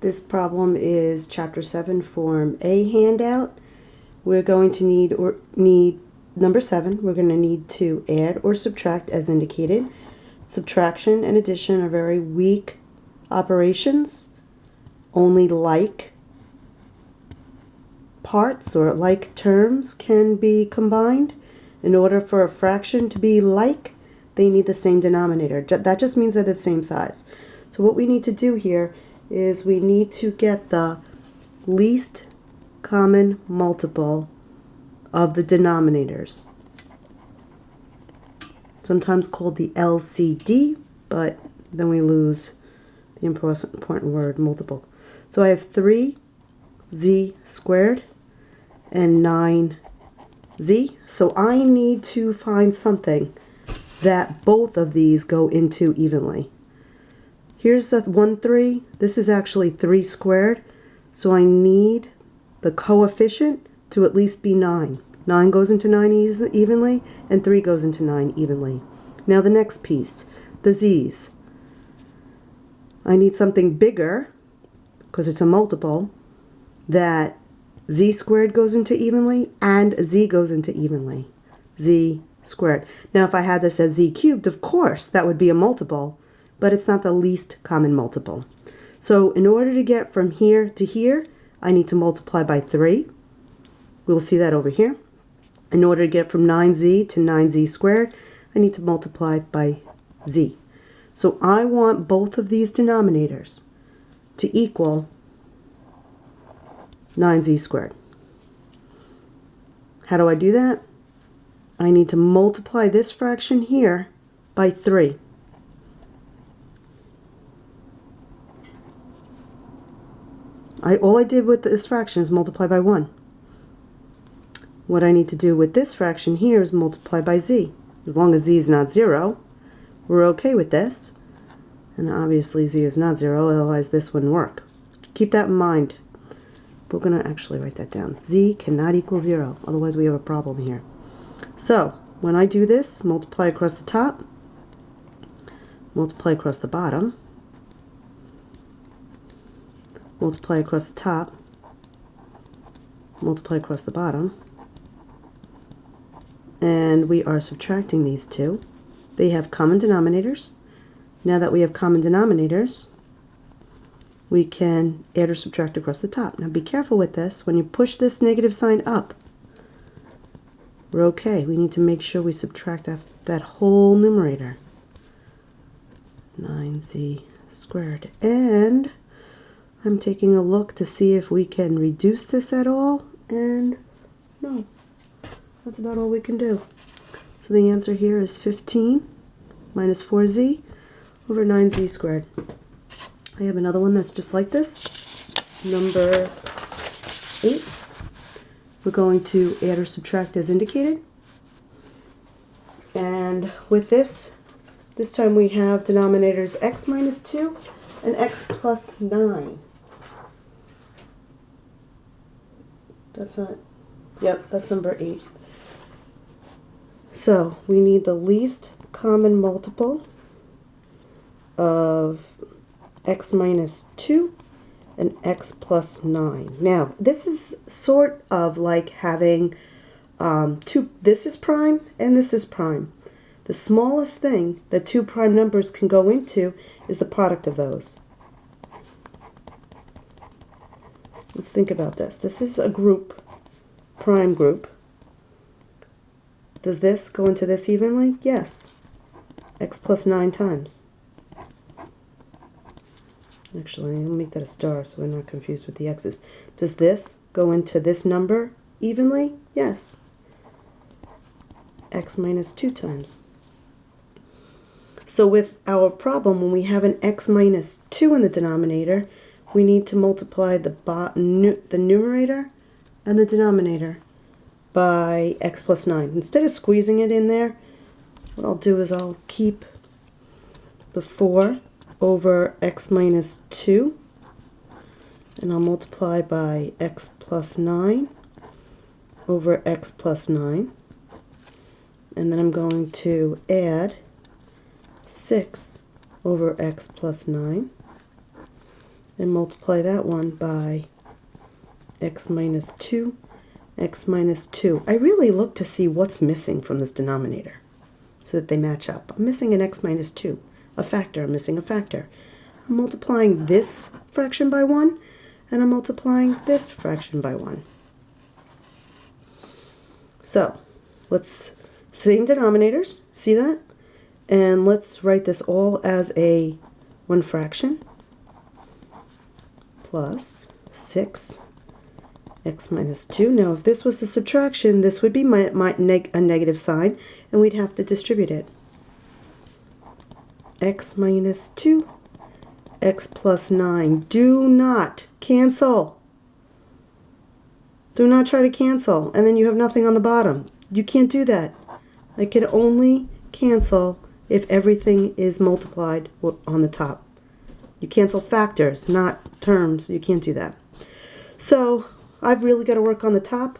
This problem is Chapter 7, Form A handout. We're going to need number 7. We're going to need to add or subtract as indicated. Subtraction and addition are very weak operations. Only like parts or like terms can be combined. In order for a fraction to be like, they need the same denominator. That just means they're the same size. So what we need to do here is we need to get the least common multiple of the denominators, sometimes called the LCD, but then we lose the important word multiple. So I have 3z squared and 9z. So I need to find something that both of these go into evenly. Here's a 1, 3. This is actually 3 squared. So I need the coefficient to at least be 9. 9 goes into 9 evenly, and 3 goes into 9 evenly. Now the next piece, the z's. I need something bigger, because it's a multiple, that z squared goes into evenly and z goes into evenly. Z squared. Now if I had this as z cubed, of course that would be a multiple, but it's not the least common multiple. So in order to get from here to here, I need to multiply by 3. We'll see that over here. In order to get from 9z to 9z squared, I need to multiply by z. So I want both of these denominators to equal 9z squared. How do I do that? I need to multiply this fraction here by 3. All I did with this fraction is multiply by 1. What I need to do with this fraction here is multiply by z. As long as z is not 0, we're okay with this. And obviously z is not 0, otherwise this wouldn't work. Keep that in mind. We're going to actually write that down. Z cannot equal 0, otherwise we have a problem here. So when I do this, multiply across the top, multiply across the bottom, multiply across the top, multiply across the bottom, and we are subtracting these two. They have common denominators. Now that we have common denominators, we can add or subtract across the top. Now be careful with this. When you push this negative sign up, we're okay. We need to make sure we subtract that whole numerator. 9z squared. And I'm taking a look to see if we can reduce this at all, and no, that's about all we can do. So the answer here is 15 minus 4z over 9z squared. I have another one that's just like this, number 8. We're going to add or subtract as indicated. And with this time we have denominators x minus 2 and x plus 9. That's not, yep, that's number 8. So we need the least common multiple of x minus 2 and x plus 9. Now, this is sort of like having this is prime and this is prime. The smallest thing that two prime numbers can go into is the product of those. Let's think about this. This is a group, prime group. Does this go into this evenly? Yes. X plus 9 times. Actually, I'll make that a star so we're not confused with the x's. Does this go into this number evenly? Yes. X minus 2 times. So with our problem, when we have an x minus 2 in the denominator, we need to multiply the numerator and the denominator by x plus 9. Instead of squeezing it in there, what I'll do is I'll keep the 4 over x minus 2, and I'll multiply by x plus 9 over x plus 9, and then I'm going to add 6 over x plus 9, and multiply that one by x minus 2, x minus 2. I really look to see what's missing from this denominator so that they match up. I'm missing an x minus 2, a factor. I'm missing a factor. I'm multiplying this fraction by 1, and I'm multiplying this fraction by 1. So let's, same denominators, see that? And let's write this all as a one fraction plus 6 x minus 2. Now if this was a subtraction, this would be a negative sign, and we'd have to distribute it. X minus 2, x plus 9. Do not cancel. Do not try to cancel, and then you have nothing on the bottom. You can't do that. I can only cancel if everything is multiplied on the top. You cancel factors, not terms. You can't do that. So I've really got to work on the top.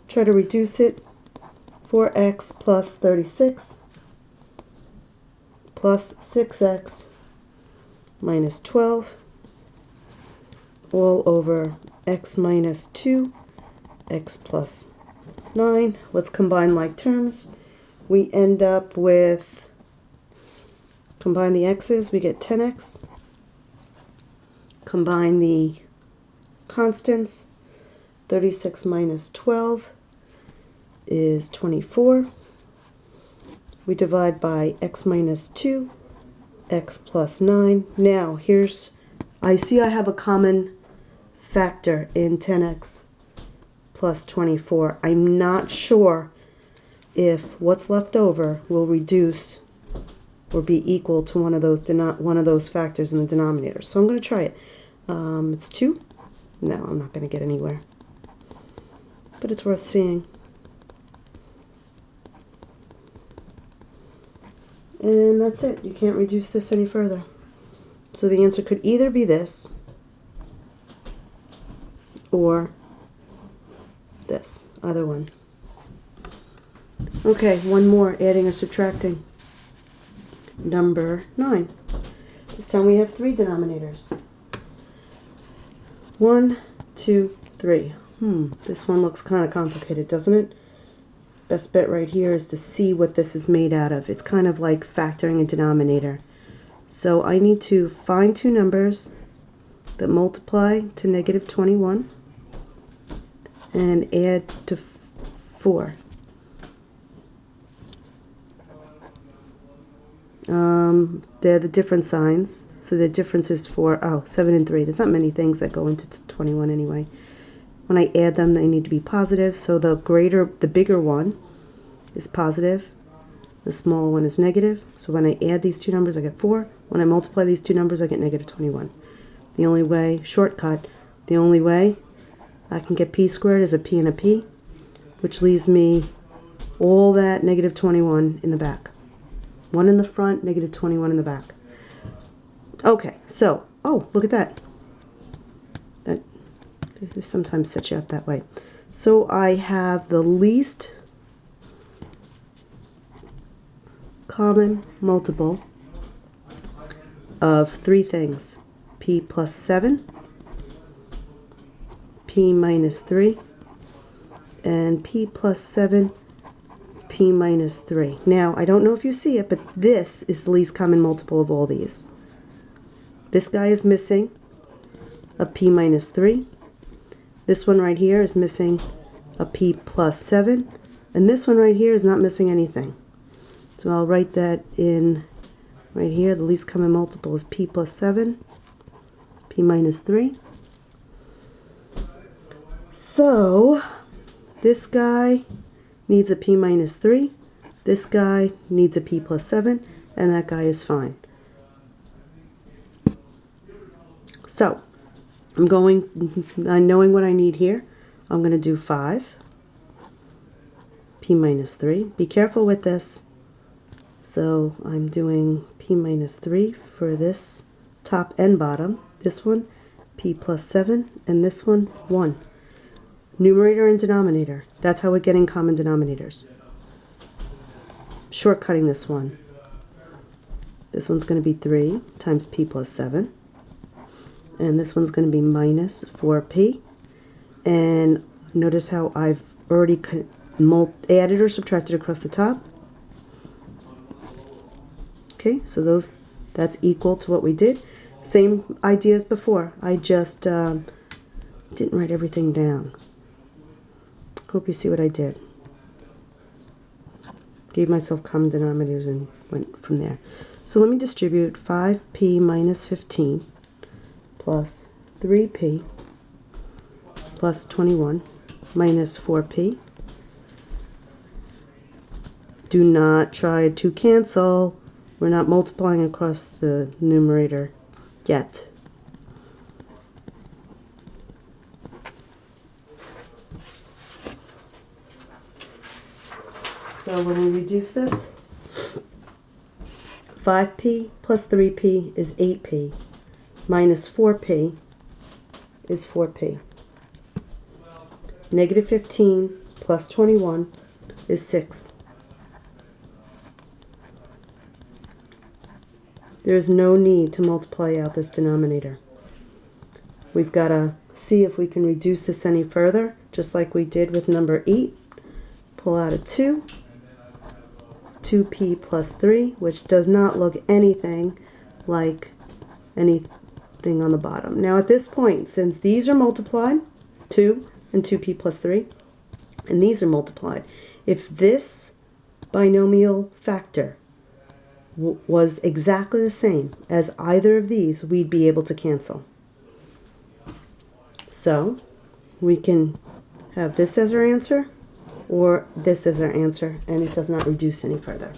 Try to reduce it. 4x plus 36 plus 6x minus 12 all over x minus 2, x plus 9. Let's combine like terms. We end up with, combine the x's, we get 10x. Combine the constants, 36 minus 12 is 24. We divide by x minus 2, x plus 9. Now here's, I see I have a common factor in 10x plus 24. I'm not sure if what's left over will reduce or be equal to one of those factors in the denominator. So I'm going to try it. It's 2. No, I'm not going to get anywhere. But it's worth seeing. And that's it. You can't reduce this any further. So the answer could either be this or this. Either one. Okay, one more. Adding or subtracting. Number 9. This time we have 3 denominators. 1, 2, 3. This one looks kind of complicated, doesn't it? Best bet right here is to see what this is made out of. It's kind of like factoring a denominator. So I need to find 2 numbers that multiply to negative 21 and add to 4. They're the different signs. So the difference is 7 and 3. There's not many things that go into 21 anyway. When I add them, they need to be positive. So the bigger one is positive. The smaller one is negative. So when I add these 2 numbers, I get 4. When I multiply these 2 numbers, I get negative 21. The only way, shortcut, the only way I can get p squared is a p and a p, which leaves me all that negative 21 in the back. 1 in the front, negative 21 in the back. Okay, so, oh, look at that. That sometimes sets you up that way. So I have the least common multiple of 3 things. P plus 7, P minus 3, and P plus 7, P minus 3. Now, I don't know if you see it, but this is the least common multiple of all these. This guy is missing a P minus 3. This one right here is missing a P plus 7. And this one right here is not missing anything. So I'll write that in right here. The least common multiple is P plus 7, P minus 3. So this guy needs a P minus 3. This guy needs a P plus 7. And that guy is fine. So, knowing what I need here, I'm going to do 5, P minus 3. Be careful with this. So, I'm doing P minus 3 for this top and bottom. This one, P plus 7, and this one, 1. Numerator and denominator. That's how we're getting common denominators. Shortcutting this one. This one's going to be 3 times P plus 7. and this one's going to be minus 4p. And notice how I've already added or subtracted across the top. Okay, so that's equal to what we did. Same idea as before. I just didn't write everything down. Hope you see what I did. Gave myself common denominators and went from there. So let me distribute 5p minus 15 plus 3p plus 21 minus 4p. Do not try to cancel. We're not multiplying across the numerator yet. So when we reduce this, 5p plus 3p is 8p, minus 4p is 4p. Negative 15 plus 21 is 6. There's no need to multiply out this denominator. We've got to see if we can reduce this any further, just like we did with number 8. Pull out a 2. 2p plus 3, which does not look anything like anything on the bottom. Now at this point, since these are multiplied, 2 and 2p plus 3, and these are multiplied, if this binomial factor was exactly the same as either of these, we'd be able to cancel. So we can have this as our answer, or this is our answer, and it does not reduce any further.